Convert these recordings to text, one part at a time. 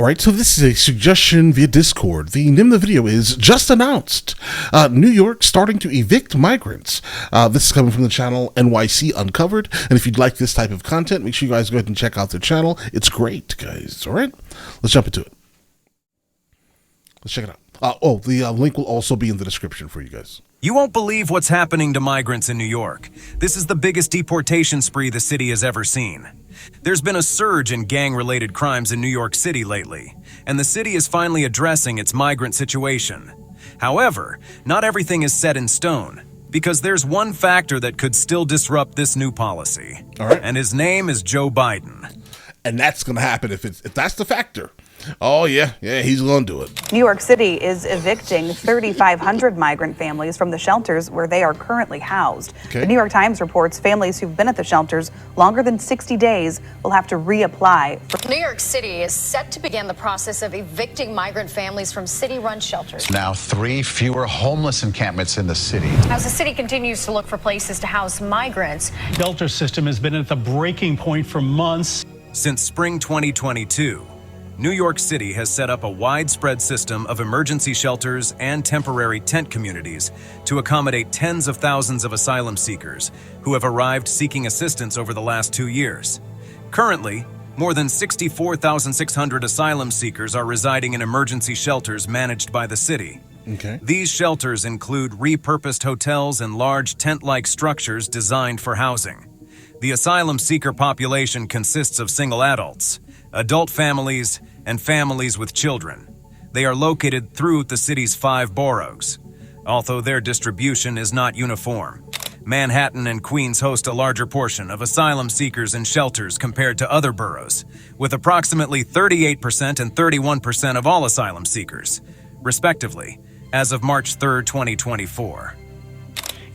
Alright, so this is a suggestion via Discord. The name of the video is just announced. New York starting to evict migrants. This is coming from the channel NYC Uncovered. And if you'd like this type of content, make sure you guys go ahead and check out their channel. It's great, guys. Alright, let's jump into it. Let's check it out. The link will also be in the description for you guys. You won't believe what's happening to migrants in New York. This is the biggest deportation spree the city has ever seen. There's been a surge in gang-related crimes in New York City lately, and the city is finally addressing its migrant situation. However, not everything is set in stone, because there's one factor that could still disrupt this new policy. All right. And his name is Joe Biden. And that's going to happen if that's the factor. Oh, yeah, he's going to do it. New York City is evicting 3,500 migrant families from the shelters where they are currently housed. Okay. The New York Times reports families who've been at the shelters longer than 60 days will have to reapply. New York City is set to begin the process of evicting migrant families from city-run shelters. Now 3 fewer homeless encampments in the city. As the city continues to look for places to house migrants. Shelter system has been at the breaking point for months. Since spring 2022, New York City has set up a widespread system of emergency shelters and temporary tent communities to accommodate tens of thousands of asylum seekers who have arrived seeking assistance over the last 2 years. Currently, more than 64,600 asylum seekers are residing in emergency shelters managed by the city. Okay. These shelters include repurposed hotels and large tent-like structures designed for housing. The asylum seeker population consists of single adults, adult families, and families with children. They are located throughout the city's 5 boroughs, although their distribution is not uniform. Manhattan and Queens host a larger portion of asylum seekers in shelters compared to other boroughs, with approximately 38% and 31% of all asylum seekers, respectively, as of March 3, 2024.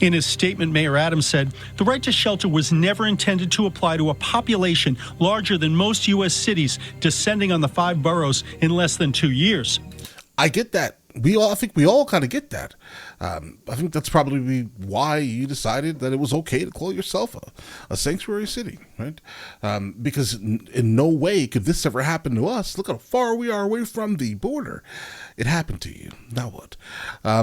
In his statement, Mayor Adams said, the right to shelter was never intended to apply to a population larger than most U.S. cities, descending on the 5 boroughs in less than 2 years. I get that. I think we all kind of get that. I think that's probably why you decided that it was okay to call yourself a sanctuary city, right? Because in no way could this ever happen to us. Look how far we are away from the border. It happened to you. Now what?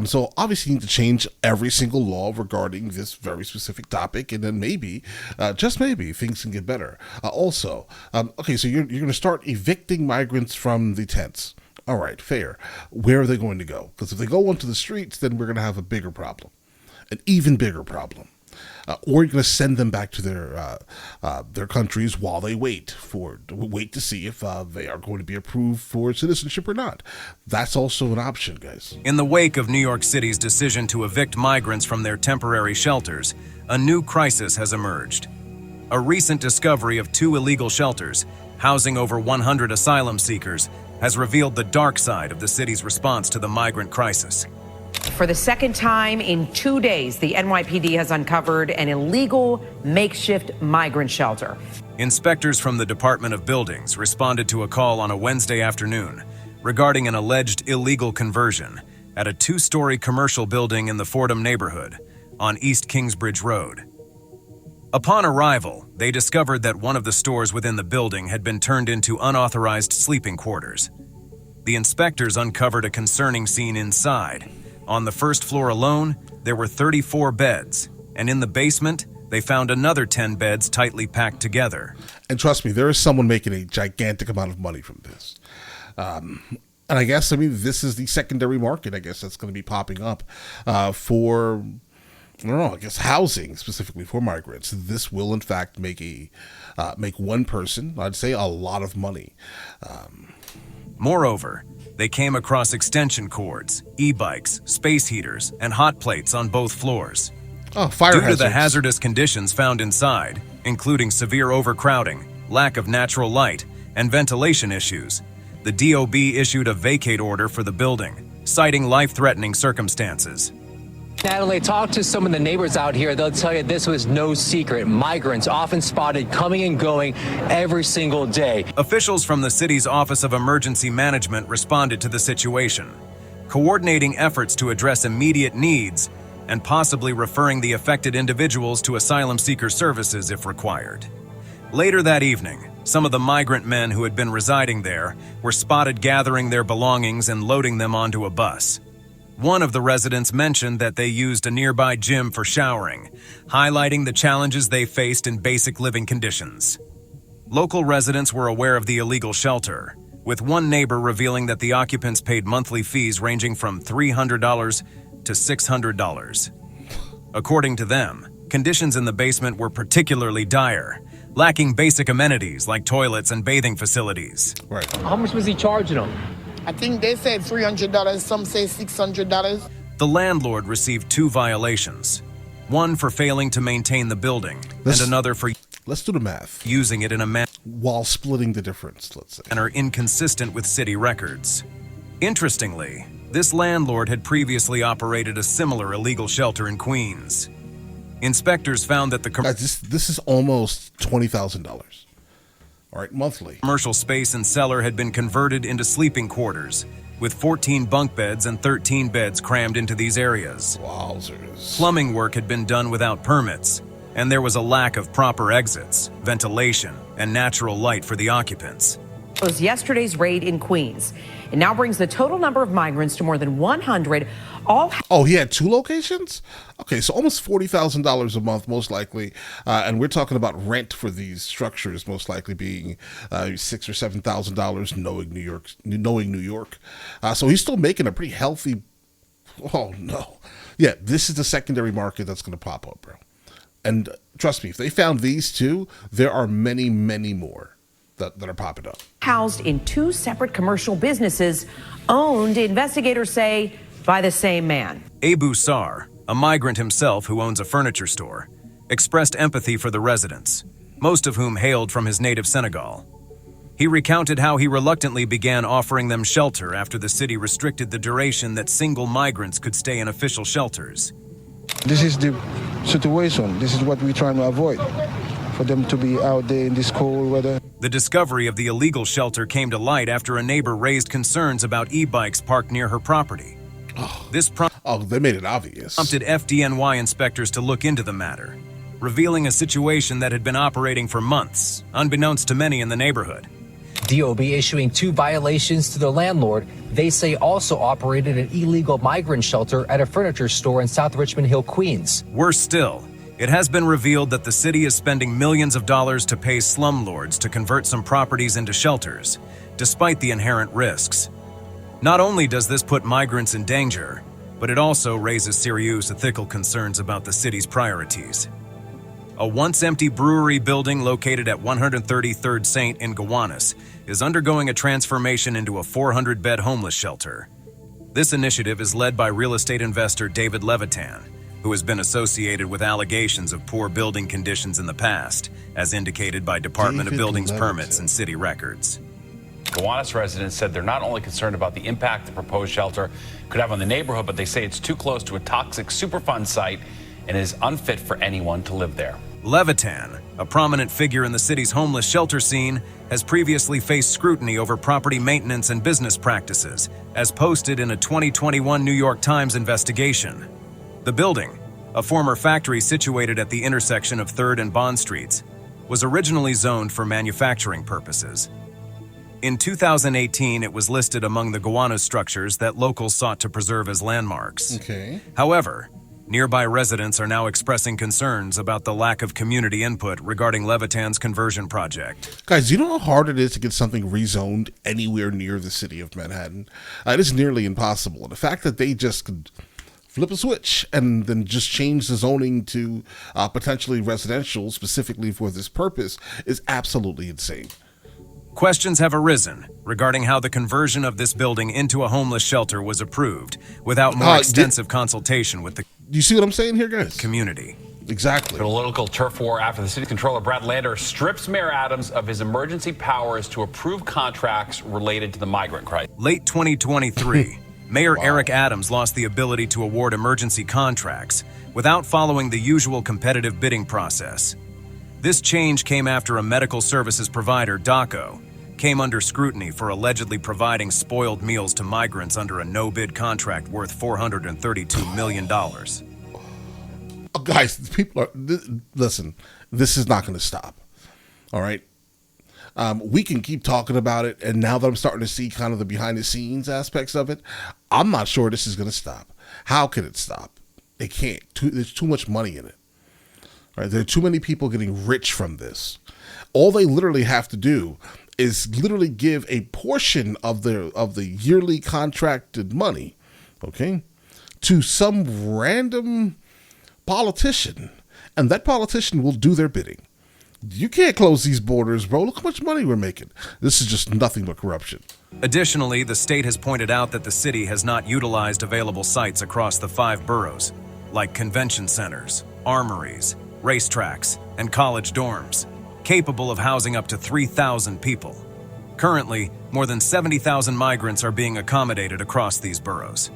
So obviously you need to change every single law regarding this very specific topic, and then maybe, just maybe, things can get better. Okay, so you're going to start evicting migrants from the tents. All right, fair. Where are they going to go? Because if they go onto the streets, then we're going to have a bigger problem, an even bigger problem. Or you're going to send them back to their countries while they wait to see if they are going to be approved for citizenship or not. That's also an option, guys. In the wake of New York City's decision to evict migrants from their temporary shelters, a new crisis has emerged. A recent discovery of 2 illegal shelters, housing over 100 asylum seekers, has revealed the dark side of the city's response to the migrant crisis. For the second time in 2 days, the NYPD has uncovered an illegal makeshift migrant shelter. Inspectors from the Department of Buildings responded to a call on a Wednesday afternoon regarding an alleged illegal conversion at a 2-story commercial building in the Fordham neighborhood on East Kingsbridge Road. Upon arrival, they discovered that one of the stores within the building had been turned into unauthorized sleeping quarters. The inspectors uncovered a concerning scene inside. On the first floor alone, there were 34 beds, and in the basement, they found another 10 beds tightly packed together. And trust me, there is someone making a gigantic amount of money from this. And I guess, this is the secondary market, I guess, that's going to be popping up for... I don't know, I guess housing specifically for migrants. This will in fact make one person, I'd say, a lot of money. Moreover, they came across extension cords, e-bikes, space heaters, and hot plates on both floors. Oh, fire Due hazards. to the hazardous conditions found inside, including severe overcrowding, lack of natural light, and ventilation issues, the DOB issued a vacate order for the building, citing life-threatening circumstances. Natalie, talk to some of the neighbors out here. They'll tell you this was no secret. Migrants often spotted coming and going every single day. Officials from the city's Office of Emergency Management responded to the situation, coordinating efforts to address immediate needs and possibly referring the affected individuals to asylum seeker services if required. Later that evening, Some of the migrant men who had been residing there were spotted gathering their belongings and loading them onto a bus. One of the residents mentioned that they used a nearby gym for showering, highlighting the challenges they faced in basic living conditions. Local residents were aware of the illegal shelter, with one neighbor revealing that the occupants paid monthly fees ranging from $300 to $600. According to them, conditions in the basement were particularly dire, lacking basic amenities like toilets and bathing facilities. Right. How much was he charging them? I think they said $300, some say $600. The landlord received 2 violations, one for failing to maintain the building, and another for Let's do the math. using it in a manner While splitting the difference, let's say. inconsistent with city records. Interestingly, this landlord had previously operated a similar illegal shelter in Queens. Inspectors found that the Guys, this is almost $20,000. All right, monthly. commercial space and cellar had been converted into sleeping quarters, with 14 bunk beds and 13 beds crammed into these areas. Wowzers. Plumbing work had been done without permits, and there was a lack of proper exits, ventilation, and natural light for the occupants. It was yesterday's raid in Queens. It now brings the total number of migrants to more than 100, all Oh, he had 2 locations? Okay, so almost $40,000 a month, most likely. And we're talking about rent for these structures, most likely being $6,000 or $7,000, knowing New York. So he's still making a pretty healthy. Oh no, yeah, this is the secondary market that's going to pop up, bro. And trust me, if they found these 2, there are many, many more that are popping up. housed in 2 separate commercial businesses owned, investigators say, by the same man. Abu Sar, a migrant himself who owns a furniture store, expressed empathy for the residents, most of whom hailed from his native Senegal. He recounted how he reluctantly began offering them shelter after the city restricted the duration that single migrants could stay in official shelters. This is the situation. This is what we're trying to avoid, for them to be out there in this cold weather. The discovery of the illegal shelter came to light after a neighbor raised concerns about e-bikes parked near her property. This They made it obvious. prompted FDNY inspectors to look into the matter, revealing a situation that had been operating for months, unbeknownst to many in the neighborhood. DOB issuing 2 violations to the landlord they say also operated an illegal migrant shelter at a furniture store in South Richmond Hill, Queens. Worse still, it has been revealed that the city is spending millions of dollars to pay slumlords to convert some properties into shelters, despite the inherent risks. Not only does this put migrants in danger, but it also raises serious ethical concerns about the city's priorities. A once-empty brewery building located at 133rd St. in Gowanus is undergoing a transformation into a 400-bed homeless shelter. This initiative is led by real estate investor David Levitan, who has been associated with allegations of poor building conditions in the past, as indicated by Department of Buildings permits and city records. Gowanus residents said they're not only concerned about the impact the proposed shelter could have on the neighborhood, but they say it's too close to a toxic Superfund site and is unfit for anyone to live there. Levitan, a prominent figure in the city's homeless shelter scene, has previously faced scrutiny over property maintenance and business practices, as posted in a 2021 New York Times investigation. The building, a former factory situated at the intersection of 3rd and Bond Streets, was originally zoned for manufacturing purposes. In 2018, it was listed among the Gowanus structures that locals sought to preserve as landmarks. Okay. However, nearby residents are now expressing concerns about the lack of community input regarding Levitan's conversion project. Guys, do you know how hard it is to get something rezoned anywhere near the city of Manhattan? It is nearly impossible. The fact that they just could flip a switch and then just change the zoning to potentially residential specifically for this purpose is absolutely insane. Questions have arisen regarding how the conversion of this building into a homeless shelter was approved without more extensive consultation with the you see what I'm saying here, guys? Community. Exactly. Political turf war after the city controller Brad Lander strips Mayor Adams of his emergency powers to approve contracts related to the migrant crisis. Late 2023, Mayor Eric Adams lost the ability to award emergency contracts without following the usual competitive bidding process. This change came after a medical services provider, DACO, came under scrutiny for allegedly providing spoiled meals to migrants under a no-bid contract worth $432 million. Guys, people are listen. This is not going to stop. All right. We can keep talking about it, and now that I'm starting to see kind of the behind the scenes aspects of it, I'm not sure this is going to stop. How can it stop? It can't. There's too much money in it. Right? There are too many people getting rich from this. All they literally have to do is literally give a portion of the yearly contracted money, okay, to some random politician, and that politician will do their bidding. You can't close these borders, bro. Look how much money we're making. This is just nothing but corruption. Additionally, the state has pointed out that the city has not utilized available sites across the 5 boroughs, like convention centers, armories, racetracks, and college dorms, capable of housing up to 3,000 people. Currently, more than 70,000 migrants are being accommodated across these boroughs.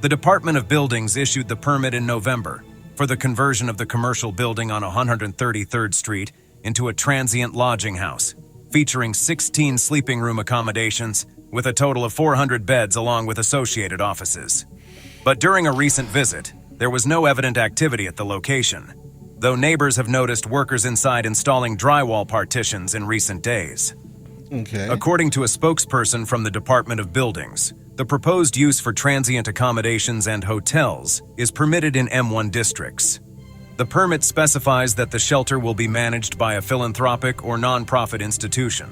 The Department of Buildings issued the permit in November for the conversion of the commercial building on 133rd Street into a transient lodging house, featuring 16 sleeping room accommodations with a total of 400 beds along with associated offices. But during a recent visit, there was no evident activity at the location, though neighbors have noticed workers inside installing drywall partitions in recent days. Okay. According to a spokesperson from the Department of Buildings, the proposed use for transient accommodations and hotels is permitted in M1 districts. The permit specifies that the shelter will be managed by a philanthropic or nonprofit institution,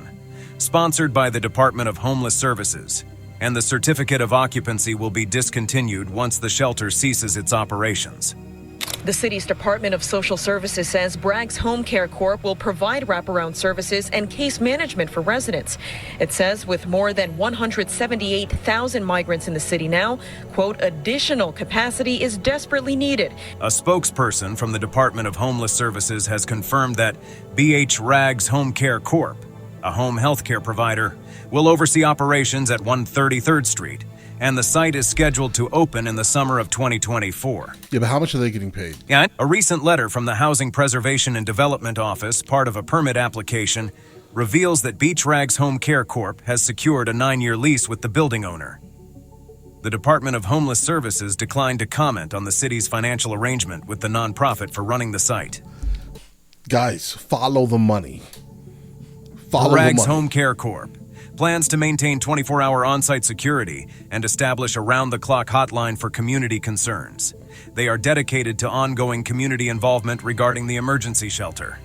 sponsored by the Department of Homeless Services, and the certificate of occupancy will be discontinued once the shelter ceases its operations. The city's Department of Social Services says Bragg's Home Care Corp will provide wraparound services and case management for residents. It says with more than 178,000 migrants in the city now, quote, additional capacity is desperately needed. A spokesperson from the Department of Homeless Services has confirmed that Bragg's Home Care Corp, a home health care provider, will oversee operations at 133rd Street, and the site is scheduled to open in the summer of 2024. Yeah, but how much are they getting paid? Yeah, a recent letter from the Housing Preservation and Development Office, part of a permit application, reveals that Bragg's Home Care Corp has secured a 9-year lease with the building owner. The Department of Homeless Services declined to comment on the city's financial arrangement with the nonprofit for running the site. Guys, follow the money. Follow Bragg's the money. Home Care Corp plans to maintain 24-hour on-site security and establish a round-the-clock hotline for community concerns. They are dedicated to ongoing community involvement regarding the emergency shelter.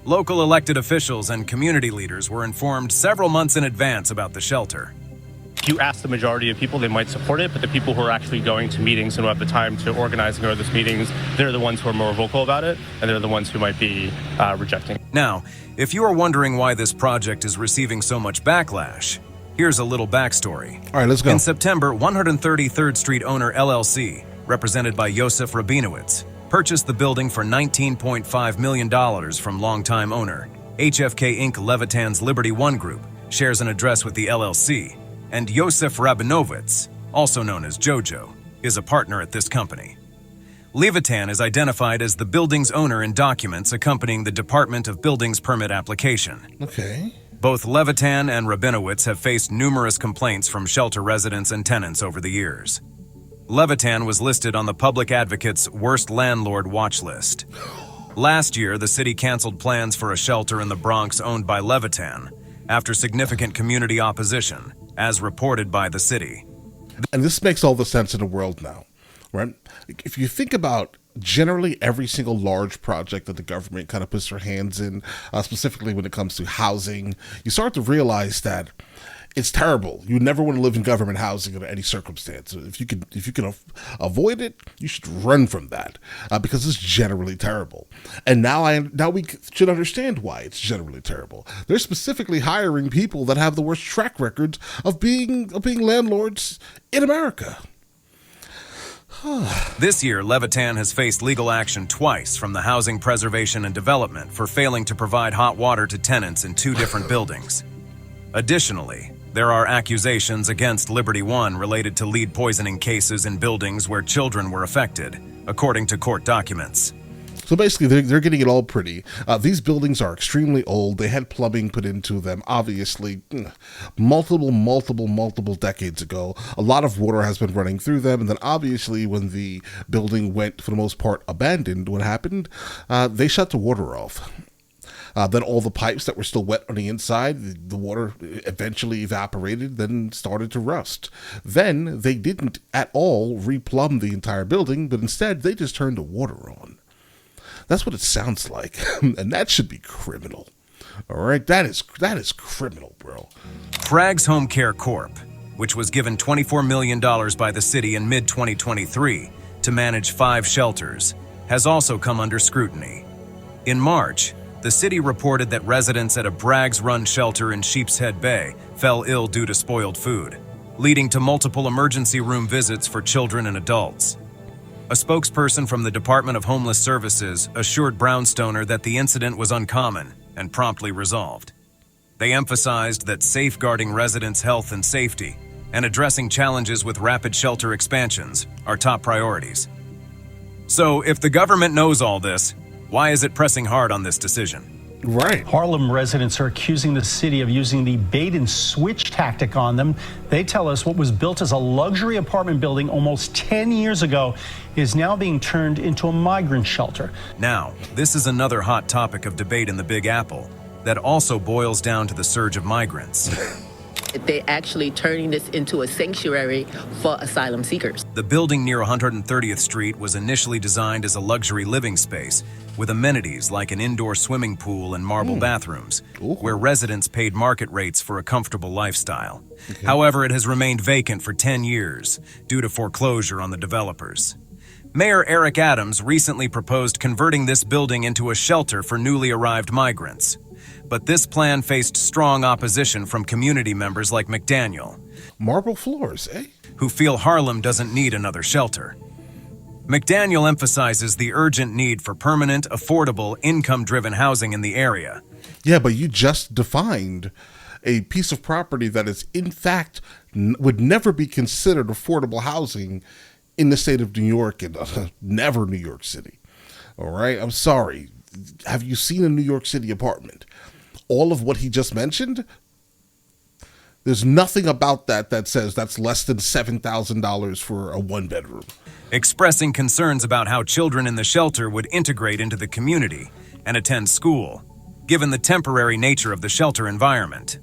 Local elected officials and community leaders were informed several months in advance about the shelter. If you ask the majority of people, they might support it, but the people who are actually going to meetings and who have the time to organize and go to those meetings, they're the ones who are more vocal about it, and they're the ones who might be rejecting. Now, if you are wondering why this project is receiving so much backlash, here's a little backstory. All right, let's go. In September, 133rd Street owner LLC, represented by Yosef Rabinowitz, purchased the building for $19.5 million from longtime owner. HFK Inc. Levitan's Liberty One Group shares an address with the LLC, and Yosef Rabinowitz, also known as JoJo, is a partner at this company. Levitan is identified as the building's owner in documents accompanying the Department of Buildings permit application. Okay. Both Levitan and Rabinowitz have faced numerous complaints from shelter residents and tenants over the years. Levitan was listed on the Public Advocate's Worst Landlord watch list. Last year, the city canceled plans for a shelter in the Bronx owned by Levitan after significant community opposition, as reported by the city. And this makes all the sense in the world now, right? If you think about generally every single large project that the government kind of puts their hands in, specifically when it comes to housing, you start to realize that it's terrible. You never want to live in government housing under any circumstance. If you can avoid it, you should run from that because it's generally terrible. And now we should understand why it's generally terrible. They're specifically hiring people that have the worst track records of being landlords in America. This year, Levitan has faced legal action twice from the Housing Preservation and Development for failing to provide hot water to tenants in 2 different buildings. Additionally, there are accusations against Liberty One related to lead poisoning cases in buildings where children were affected, according to court documents. So basically, they're getting it all pretty. These buildings are extremely old. They had plumbing put into them, obviously, multiple decades ago. A lot of water has been running through them. And then obviously, when the building went, for the most part, abandoned, what happened? They shut the water off. Then all the pipes that were still wet on the inside, the water eventually evaporated, then started to rust. Then they didn't at all replumb the entire building, but instead they just turned the water on. That's what it sounds like, and that should be criminal. All right, that is criminal, bro. Bragg's Home Care Corp., which was given $24 million by the city in mid-2023 to manage 5 shelters, has also come under scrutiny. In March, the city reported that residents at a Braggs-run shelter in Sheepshead Bay fell ill due to spoiled food, leading to multiple emergency room visits for children and adults. A spokesperson from the Department of Homeless Services assured Brownstoner that the incident was uncommon and promptly resolved. They emphasized that safeguarding residents' health and safety and addressing challenges with rapid shelter expansions are top priorities. So, if the government knows all this, why is it pressing hard on this decision? Right. Harlem residents are accusing the city of using the bait and switch tactic on them. They tell us what was built as a luxury apartment building almost 10 years ago is now being turned into a migrant shelter. Now, this is another hot topic of debate in the Big Apple that also boils down to the surge of migrants. They're actually turning this into a sanctuary for asylum seekers. The building near 130th Street was initially designed as a luxury living space with amenities like an indoor swimming pool and marble bathrooms, where residents paid market rates for a comfortable lifestyle. Okay. However, it has remained vacant for 10 years due to foreclosure on the developers. Mayor Eric Adams recently proposed converting this building into a shelter for newly arrived migrants. But this plan faced strong opposition from community members like McDaniel. Marble floors, eh? Who feel Harlem doesn't need another shelter. McDaniel emphasizes the urgent need for permanent, affordable, income-driven housing in the area. Yeah, but you just defined a piece of property that is, in fact, would never be considered affordable housing in the state of New York and never New York City. All right? I'm sorry. Have you seen a New York City apartment? All of what he just mentioned, there's nothing about that says that's less than $7,000 for a one-bedroom. Expressing concerns about how children in the shelter would integrate into the community and attend school, given the temporary nature of the shelter environment.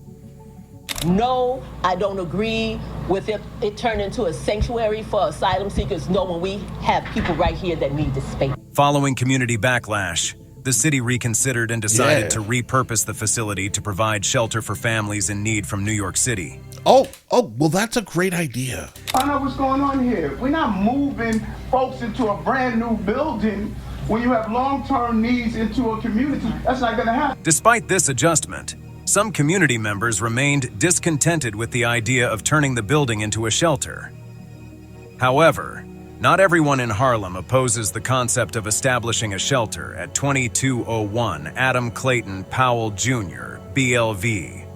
No, I don't agree with it turning into a sanctuary for asylum seekers, knowing we have people right here that need this space. Following community backlash, the city reconsidered and decided to repurpose the facility to provide shelter for families in need from New York City. Oh, well, that's a great idea. I know what's going on here. We're not moving folks into a brand new building when you have long-term needs into a community. That's not going to happen. Despite this adjustment, some community members remained discontented with the idea of turning the building into a shelter. However, not everyone in Harlem opposes the concept of establishing a shelter at 2201 Adam Clayton Powell Jr., BLV.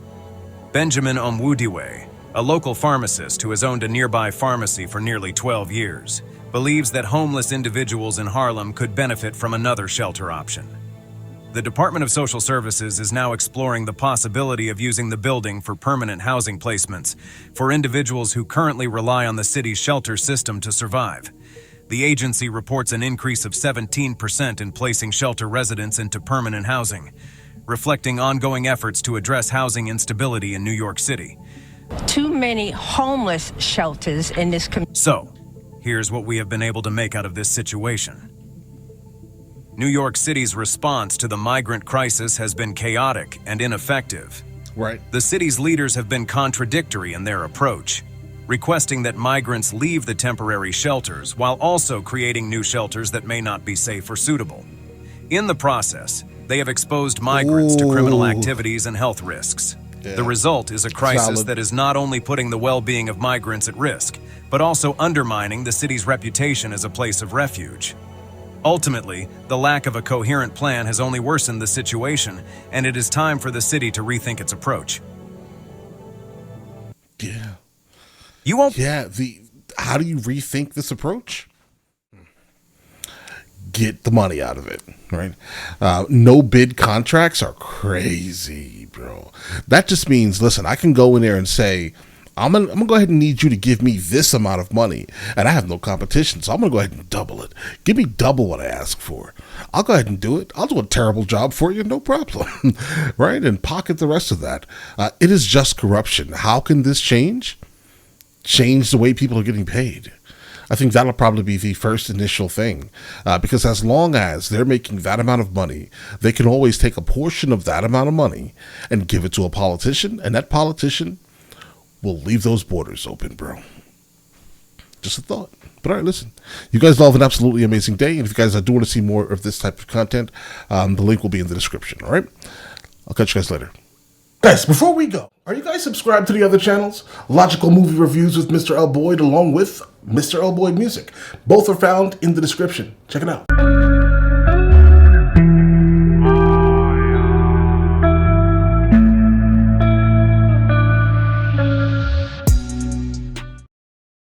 Benjamin Omwudiwe, a local pharmacist who has owned a nearby pharmacy for nearly 12 years, believes that homeless individuals in Harlem could benefit from another shelter option. The Department of Social Services is now exploring the possibility of using the building for permanent housing placements for individuals who currently rely on the city's shelter system to survive. The agency reports an increase of 17% in placing shelter residents into permanent housing, reflecting ongoing efforts to address housing instability in New York City. Too many homeless shelters in this community. So, here's what we have been able to make out of this situation. New York City's response to the migrant crisis has been chaotic and ineffective. Right. The city's leaders have been contradictory in their approach, requesting that migrants leave the temporary shelters while also creating new shelters that may not be safe or suitable. In the process, they have exposed migrants to criminal activities and health risks. Yeah. The result is a crisis that is not only putting the well-being of migrants at risk, but also undermining the city's reputation as a place of refuge. Ultimately, the lack of a coherent plan has only worsened the situation, and it is time for the city to rethink its approach. Yeah. You won't. Yeah. How do you rethink this approach? Get the money out of it, right? No bid contracts are crazy, bro. That just means, listen, I can go in there and say, I'm gonna go ahead and need you to give me this amount of money, and I have no competition, so I'm gonna go ahead and double it. Give me double what I ask for. I'll go ahead and do it. I'll do a terrible job for you, no problem, right? And pocket the rest of that. It is just corruption. How can this change? Change the way people are getting paid. I think that'll probably be the first initial thing, because as long as they're making that amount of money, they can always take a portion of that amount of money and give it to a politician, and that politician will leave those borders open, bro. Just a thought. But all right, listen, you guys all have an absolutely amazing day, and if you guys do want to see more of this type of content, the link will be in the description, all right? I'll catch you guys later. Guys, before we go, are you guys subscribed to the other channels? Logical Movie Reviews with Mr. L. Boyd along with Mr. L. Boyd Music. Both are found in the description. Check it out.